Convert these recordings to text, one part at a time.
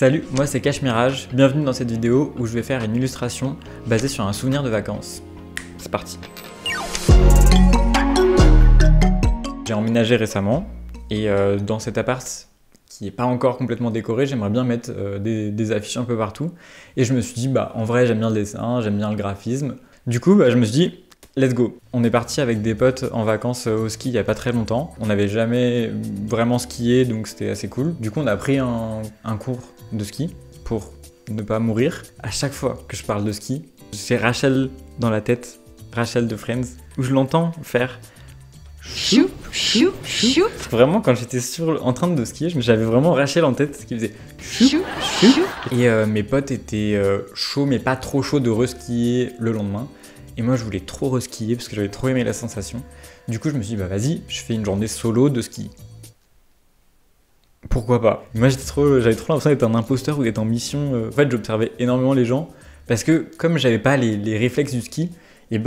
Salut, moi c'est Cache Mirage, bienvenue dans cette vidéo où je vais faire une illustration basée sur un souvenir de vacances. C'est parti. J'ai emménagé récemment et dans cet appart qui n'est pas encore complètement décoré, j'aimerais bien mettre des affiches un peu partout. Et je me suis dit, en vrai j'aime bien le dessin, j'aime bien le graphisme. Du coup, je me suis dit, let's go. On est parti avec des potes en vacances au ski il n'y a pas très longtemps. On n'avait jamais vraiment skié, donc c'était assez cool. Du coup, on a pris un cours de ski pour ne pas mourir. À chaque fois que je parle de ski, j'ai Rachel dans la tête, Rachel de Friends, où je l'entends faire chou, chou, chou. Vraiment, quand j'étais en train de skier, j'avais vraiment Rachel en tête qui faisait chou, chou. Et mes potes étaient chauds, mais pas trop chauds de reskier le lendemain. Et moi, je voulais trop reskier parce que j'avais trop aimé la sensation. Du coup, je me suis dit, vas-y, je fais une journée solo de ski. Pourquoi pas? Moi, j'avais trop l'impression d'être un imposteur ou d'être en mission. En fait, j'observais énormément les gens parce que comme j'avais pas les réflexes du ski, et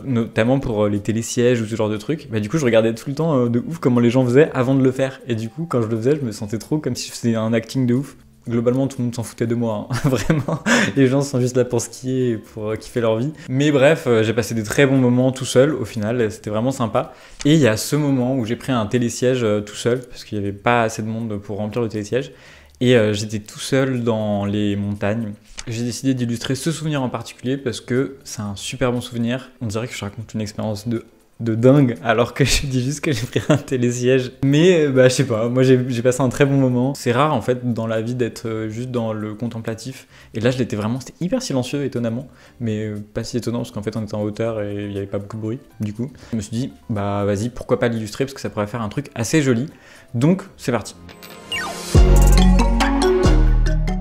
notamment pour les télésièges ou ce genre de trucs, du coup, je regardais tout le temps de ouf comment les gens faisaient avant de le faire. Et du coup, quand je le faisais, je me sentais trop comme si je faisais un acting de ouf. Globalement, tout le monde s'en foutait de moi, hein. Vraiment. Les gens sont juste là pour skier et pour kiffer leur vie. Mais bref, j'ai passé des très bons moments tout seul, au final, c'était vraiment sympa. Et il y a ce moment où j'ai pris un télésiège tout seul, parce qu'il n'y avait pas assez de monde pour remplir le télésiège. Et j'étais tout seul dans les montagnes. J'ai décidé d'illustrer ce souvenir en particulier parce que c'est un super bon souvenir. On dirait que je raconte une expérience de dingue, alors que je dis juste que j'ai pris un télésiège. Mais je sais pas, moi j'ai passé un très bon moment. C'est rare en fait dans la vie d'être juste dans le contemplatif. Et là je l'étais vraiment, c'était hyper silencieux étonnamment. Mais pas si étonnant parce qu'en fait on était en hauteur et il n'y avait pas beaucoup de bruit du coup. Je me suis dit, vas-y, pourquoi pas l'illustrer parce que ça pourrait faire un truc assez joli. Donc c'est parti.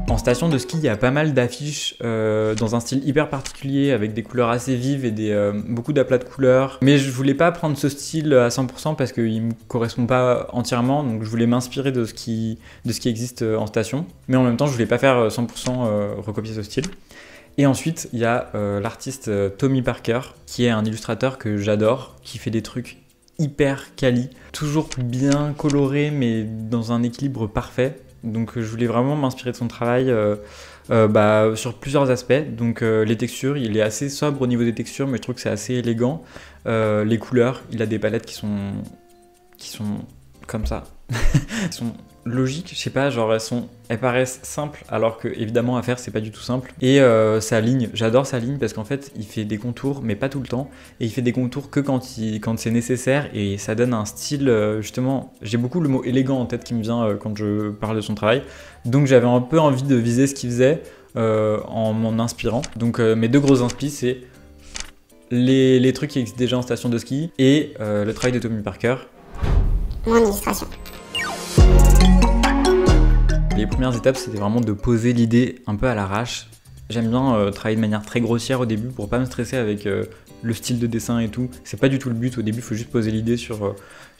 En station de ski, il y a pas mal d'affiches dans un style hyper particulier avec des couleurs assez vives et beaucoup d'aplats de couleurs. Mais je voulais pas prendre ce style à 100% parce qu'il me correspond pas entièrement, donc je voulais m'inspirer de ce qui existe en station. Mais en même temps, je voulais pas faire 100% recopier ce style. Et ensuite, il y a l'artiste Tommy Parker, qui est un illustrateur que j'adore, qui fait des trucs hyper quali, toujours bien coloré mais dans un équilibre parfait. Donc je voulais vraiment m'inspirer de son travail sur plusieurs aspects. Donc les textures, il est assez sobre au niveau des textures, mais je trouve que c'est assez élégant. Les couleurs, il a des palettes qui sont comme ça. Elles sont logiques, je sais pas, genre elles paraissent simples alors que évidemment à faire c'est pas du tout simple. Et sa ligne, j'adore sa ligne parce qu'en fait il fait des contours mais pas tout le temps et il fait des contours que quand c'est nécessaire et ça donne un style justement, j'ai beaucoup le mot élégant en tête qui me vient quand je parle de son travail, donc j'avais un peu envie de viser ce qu'il faisait en m'en inspirant. Donc mes deux grosses inspi c'est les trucs qui existent déjà en station de ski et le travail de Tommy Parker. Mon illustration. Les premières étapes, c'était vraiment de poser l'idée un peu à l'arrache. J'aime bien travailler de manière très grossière au début pour pas me stresser avec le style de dessin et tout. C'est pas du tout le but, au début il faut juste poser l'idée sur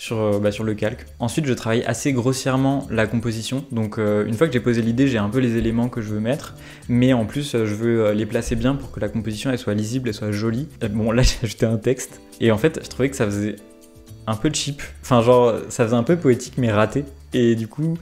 le calque. Ensuite je travaille assez grossièrement la composition, donc une fois que j'ai posé l'idée, j'ai un peu les éléments que je veux mettre, mais en plus je veux les placer bien pour que la composition elle soit lisible, elle soit jolie. Bon là j'ai ajouté un texte, et en fait je trouvais que ça faisait un peu cheap, enfin genre ça faisait un peu poétique mais raté, et du coup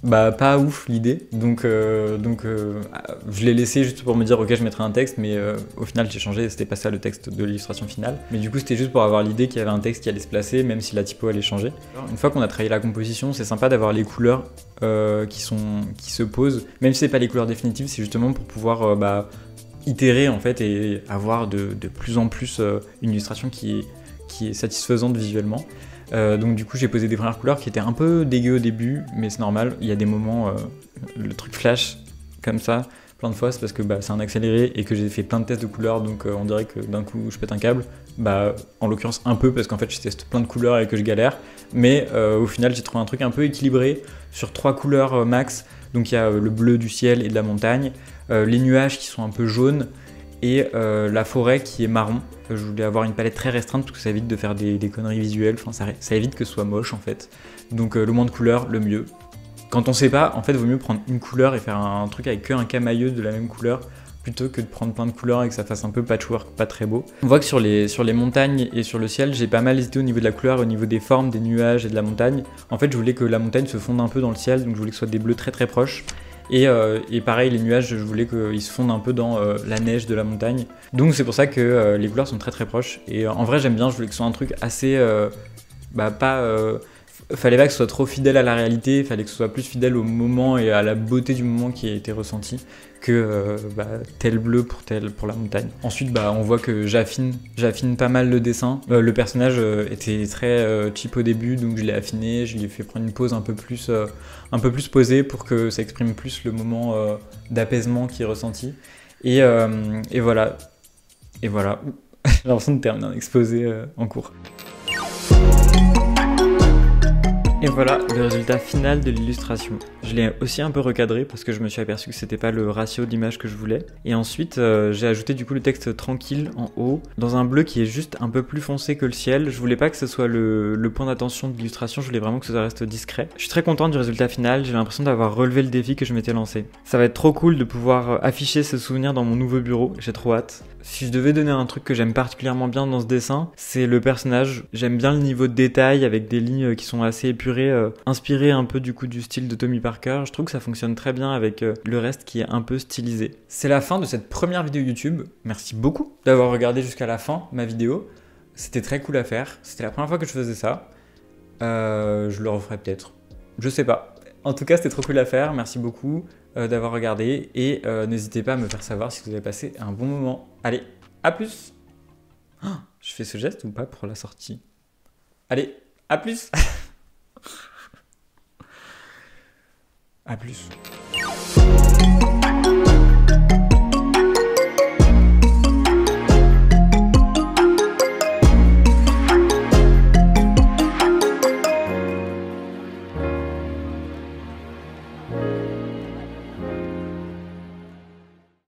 pas ouf l'idée, donc je l'ai laissé juste pour me dire ok je mettrai un texte, mais au final j'ai changé, c'était pas ça le texte de l'illustration finale, mais du coup c'était juste pour avoir l'idée qu'il y avait un texte qui allait se placer même si la typo allait changer. Une fois qu'on a travaillé la composition, c'est sympa d'avoir les couleurs qui se posent, même si c'est pas les couleurs définitives, c'est justement pour pouvoir itérer en fait et avoir de plus en plus une illustration qui est satisfaisante visuellement. Donc du coup j'ai posé des premières couleurs qui étaient un peu dégueu au début, mais c'est normal, il y a des moments, le truc flash comme ça, plein de fois, c'est parce que c'est un accéléré et que j'ai fait plein de tests de couleurs, donc on dirait que d'un coup je pète un câble, en l'occurrence un peu parce qu'en fait je teste plein de couleurs et que je galère, mais au final j'ai trouvé un truc un peu équilibré sur 3 couleurs max, donc il y a le bleu du ciel et de la montagne, les nuages qui sont un peu jaunes, et la forêt qui est marron. Je voulais avoir une palette très restreinte parce que ça évite de faire des conneries visuelles, enfin, ça évite que ce soit moche en fait. Donc le moins de couleurs, le mieux. Quand on sait pas, en fait, il vaut mieux prendre une couleur et faire un truc avec qu'un camailleux de la même couleur plutôt que de prendre plein de couleurs et que ça fasse un peu patchwork, pas très beau. On voit que sur les montagnes et sur le ciel, j'ai pas mal hésité au niveau de la couleur, au niveau des formes, des nuages et de la montagne. En fait, je voulais que la montagne se fonde un peu dans le ciel, donc je voulais que ce soit des bleus très très proches. Et pareil, les nuages, je voulais qu'ils se fondent un peu dans la neige de la montagne. Donc c'est pour ça que les couleurs sont très très proches. Et en vrai, j'aime bien, je voulais que ce soit un truc assez... fallait pas que ce soit trop fidèle à la réalité, fallait que ce soit plus fidèle au moment et à la beauté du moment qui a été ressenti que tel bleu pour la montagne. Ensuite, on voit que j'affine pas mal le dessin. Le personnage était très cheap au début, donc je l'ai affiné, je lui ai fait prendre une pose un peu plus posée pour que ça exprime plus le moment d'apaisement qui est ressenti. Et voilà. Et voilà. J'ai l'impression de terminer un exposé en cours. Et voilà le résultat final de l'illustration. Je l'ai aussi un peu recadré parce que je me suis aperçu que c'était pas le ratio d'image que je voulais. Et ensuite, j'ai ajouté du coup le texte tranquille en haut, dans un bleu qui est juste un peu plus foncé que le ciel. Je voulais pas que ce soit le point d'attention de l'illustration, je voulais vraiment que ça reste discret. Je suis très content du résultat final, j'ai l'impression d'avoir relevé le défi que je m'étais lancé. Ça va être trop cool de pouvoir afficher ce souvenir dans mon nouveau bureau, j'ai trop hâte. Si je devais donner un truc que j'aime particulièrement bien dans ce dessin, c'est le personnage. J'aime bien le niveau de détail avec des lignes qui sont assez épurées, inspirées un peu du coup du style de Tommy Parker. Je trouve que ça fonctionne très bien avec le reste qui est un peu stylisé. C'est la fin de cette première vidéo YouTube. Merci beaucoup d'avoir regardé jusqu'à la fin ma vidéo. C'était très cool à faire. C'était la première fois que je faisais ça. Je le referai peut-être. Je sais pas. En tout cas, c'était trop cool à faire. Merci beaucoup d'avoir regardé et n'hésitez pas à me faire savoir si vous avez passé un bon moment. Allez, à plus. Oh, je fais ce geste ou pas pour la sortie? Allez, à plus. À plus.